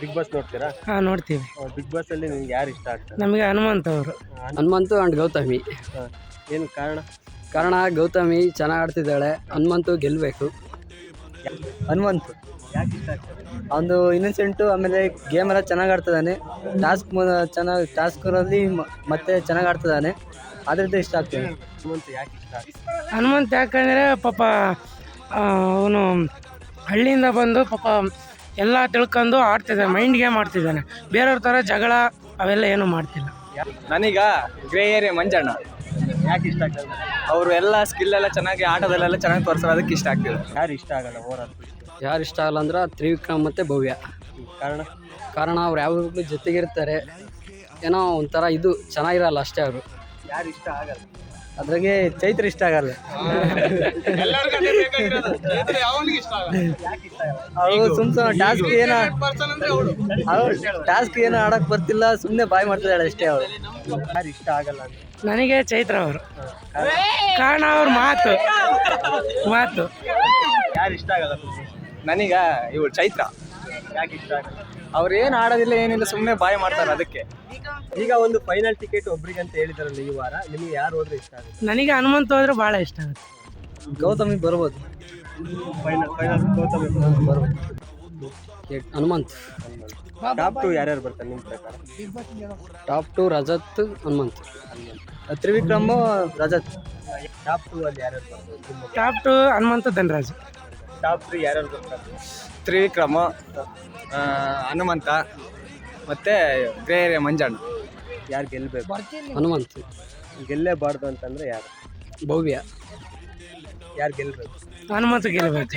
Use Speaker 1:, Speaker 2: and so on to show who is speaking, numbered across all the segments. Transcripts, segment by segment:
Speaker 1: Big boss ನೋಡ್ತೀರಾ?
Speaker 2: ಹಾಂ ನೋಡ್ತೀವಿ.
Speaker 1: ಬಿಗ್ ಬಾಸ್ ಅಲ್ಲಿ ನಿಮ್ಗೆ ಯಾರು ಇಷ್ಟ ಆಗ್ತಾರೆ?
Speaker 2: ನಮಗೆ ಹನುಮಂತ್ ಅವರು.
Speaker 3: ಹನುಮಂತು ಆ್ಯಂಡ್ ಗೌತಮಿ.
Speaker 1: ಏನು ಕಾರಣ?
Speaker 3: ಕಾರಣ ಗೌತಮಿ ಚೆನ್ನಾಗಿ ಆಡ್ತಿದ್ದಾಳೆ, ಹನುಮಂತು ಗೆಲ್ಲಬೇಕು.
Speaker 4: ಹನುಮಂತು
Speaker 1: ಯಾಕೆ ಇಷ್ಟ ಆಗ್ತದೆ?
Speaker 4: ಅವನು ಇನ್ನಸೆಂಟು, ಆಮೇಲೆ ಗೇಮ್ ಎಲ್ಲ ಚೆನ್ನಾಗಿ ಆಡ್ತಿದ್ದಾನೆ. ಟಾಸ್ಕಲ್ಲಿ ಮತ್ತೆ ಚೆನ್ನಾಗಿ ಆಡ್ತಿದ್ದಾನೆ, ಅದರಿಂದ ಇಷ್ಟ ಆಗ್ತದೆ.
Speaker 1: ಹನುಮಂತ ಯಾಕೆ ಇಷ್ಟ ಆಗ್ತದೆ?
Speaker 2: ಹನುಮಂತ್ ಯಾಕಂದರೆ ಪಾಪ ಅವನು ಹಳ್ಳಿಯಿಂದ ಬಂದು ಪಾಪ ಎಲ್ಲ ತಿಳ್ಕೊಂಡು ಆಡ್ತಿದ್ದಾನೆ, ಮೈಂಡ್ ಗೇಮ್ ಆಡ್ತಿದ್ದಾನೆ. ಬೇರೆಯವ್ರ ಥರ ಜಗಳ ಅವೆಲ್ಲ ಏನೂ ಮಾಡ್ತಿಲ್ಲ.
Speaker 5: ನನಗ ಗ್ರೇ ಏರಿಯಾ ಮಂಜಣ್ಣ.
Speaker 1: ಯಾಕೆ ಇಷ್ಟ ಆಗ್ತದೆ?
Speaker 5: ಅವರು ಎಲ್ಲ ಸ್ಕಿಲ್ ಎಲ್ಲ ಚೆನ್ನಾಗಿ ಆಟದಲ್ಲೆಲ್ಲ ಚೆನ್ನಾಗಿ ತೋರಿಸೋದು, ಅದಕ್ಕೆ ಇಷ್ಟ ಆಗ್ತಿದೆ.
Speaker 1: ಯಾರು ಇಷ್ಟ ಆಗಲ್ಲ ಓವರಾಲ್?
Speaker 3: ಯಾರು ಇಷ್ಟ ಆಗಲ್ಲ ಅಂದ್ರೆ ತ್ರಿವಿಕ್ರಮ್ ಮತ್ತು ಭವ್ಯ.
Speaker 1: ಕಾರಣ
Speaker 3: ಅವ್ರು ಯಾವಾಗಲೂ ಜೊತೆಗಿರ್ತಾರೆ, ಏನೋ ಒಂಥರ ಇದು ಚೆನ್ನಾಗಿರಲ್ಲ ಅಷ್ಟೇ. ಅವರು
Speaker 1: ಯಾರು ಇಷ್ಟ ಆಗಲ್ಲ?
Speaker 4: ಅದ್ರಾಗೆ ಚೈತ್ರ ಇಷ್ಟ ಆಗಲ್ಲ. ಅವಳು ಟಾಸ್ಕ್ ಏನೋ ಆಡಕ್ ಬರ್ತಿಲ್ಲ, ಸುಮ್ಮನೆ ಬಾಯ್ ಮಾಡ್ತಿದ್ದಾಳೆ ಅಷ್ಟೇ. ಅವಳು
Speaker 1: ಯಾರು ಇಷ್ಟ ಆಗಲ್ಲ ಅಂತ?
Speaker 2: ನನಗೆ ಚೈತ್ರ ಅವರು. ಕಾರಣ ಅವ್ರ ಮಾತು.
Speaker 1: ಯಾರು ಇಷ್ಟ ಆಗಲ್ಲ?
Speaker 5: ನನಗ ಇವಳು ಚೈತ್ರ.
Speaker 1: ಯಾಕೆ ಇಷ್ಟ ಆಗಲ್ಲ?
Speaker 5: ಅವ್ರು ಏನು ಆಡೋದಿಲ್ಲ, ಏನಿಲ್ಲ, ಸುಮ್ಮನೆ ಬಾಯ್ ಮಾಡ್ತಾರೆ ಅದಕ್ಕೆ.
Speaker 1: ಈಗ ಒಂದು ಫೈನಲ್ ಟಿಕೆಟ್ ಒಬ್ರಿಗೆ ಅಂತ ಹೇಳಿದಾರಲ್ಲ ಈ ವಾರ, ನಿಮಗೆ ಯಾರು ಹೋದ್ರೆ ಇಷ್ಟ ಆಗುತ್ತೆ?
Speaker 2: ನನಗೆ ಹನುಮಂತ್ ಹೋದ್ರೆ ಭಾಳ ಇಷ್ಟ ಆಗುತ್ತೆ.
Speaker 4: ಗೌತಮಿ ಬರ್ಬೋದು.
Speaker 1: ಫೈನಲ್ ಗೌತಮಿ
Speaker 4: ಬರ್ಬೋದು.
Speaker 3: ಹನುಮಂತ್.
Speaker 1: ಟಾಪ್ 2 ಯಾರ್ಯಾರು ಬರ್ತಾರೆ ನಿಮ್ಮ ಪ್ರಕಾರ?
Speaker 3: ಟಾಪ್ 2 ರಜತ್, ಹನುಮಂತ್.
Speaker 4: ತ್ರಿವಿಕ್ರಮ್, ರಜತ್.
Speaker 1: ಟಾಪ್ 2 ಅಲ್ಲಿ ಯಾರ್ಯಾರು ಬರ್ತಾರೆ?
Speaker 2: ಟಾಪ್ 2 ಹನುಮಂತ, ಧನರಾಜ್.
Speaker 1: ಟಾಪ್ 3 ಯಾರ್ಯಾರು ಬರ್ತಾರೆ?
Speaker 5: ತ್ರಿವಿಕ್ರಮ, ಹನುಮಂತ ಮತ್ತು ಗ್ರೇ ಏರಿಯಾ ಮಂಜಣ್ಣ.
Speaker 1: ಯಾರು ಗೆಲ್ಲಬೇಕು?
Speaker 3: ಹನುಮಂತ್.
Speaker 1: ಗೆಲ್ಲೇಬಾರ್ದು ಅಂತಂದ್ರೆ ಯಾರು?
Speaker 3: ಭವ್ಯ.
Speaker 1: ಯಾರು ಗೆಲ್ಲಬೇಕು?
Speaker 2: ಹನುಮಂತ ಗೆಲ್ಲಬೇಕು.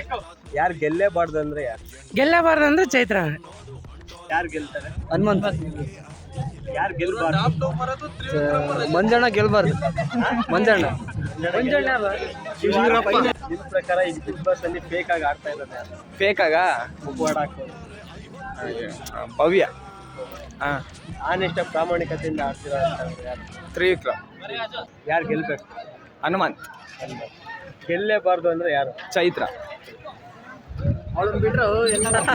Speaker 1: ಯಾರು ಗೆಲ್ಲೇಬಾರ್ದು ಅಂದ್ರೆ ಯಾರು?
Speaker 2: ಗೆಲ್ಲಬಾರ್ದು ಅಂದ್ರೆ ಚೈತ್ರ.
Speaker 1: ಯಾರು ಗೆಲ್ತಾರೆ?
Speaker 4: ಹನುಮಂತ.
Speaker 1: ಯಾರು ಗೆಲ್ಬಾರ್ದು?
Speaker 4: ಮಂಜಣ್ಣ ಗೆಲ್ಬಾರ್ದು. ಮಂಜಣ್ಣ.
Speaker 1: ನಿಮ್ಮ ಪ್ರಕಾರ ಈ ಬಿಗ್ ಬಾಸ್ ಅಲ್ಲಿ ಫೇಕ್ ಆಗಿ ಆಡ್ತಾ ಇದ್ದಾರೆ ಯಾರು?
Speaker 5: ಫೇಕಾಗ
Speaker 1: ಮುಖವಾಡ ಹಾಕ್ಬೋದು.
Speaker 5: ಭವ್ಯ. ಹಾಂ,
Speaker 1: ಆನೆಸ್ಟ್ ಪ್ರಾಮಾಣಿಕತೆಯಿಂದ ಆಡ್ತಿರೋ ಅಂತಂದ್ರೆ ಯಾರು?
Speaker 5: ತ್ರಿವಿಕ್ರಮ್.
Speaker 1: ಯಾರು ಗೆಲ್ಬೇಕು?
Speaker 5: ಹನುಮಂತ್.
Speaker 1: ಗೆಲ್ಲೇಬಾರ್ದು ಅಂದ್ರೆ ಯಾರು?
Speaker 5: ಚೈತ್ರ.
Speaker 4: ಅವಳನ್ನ ಬಿಟ್ರು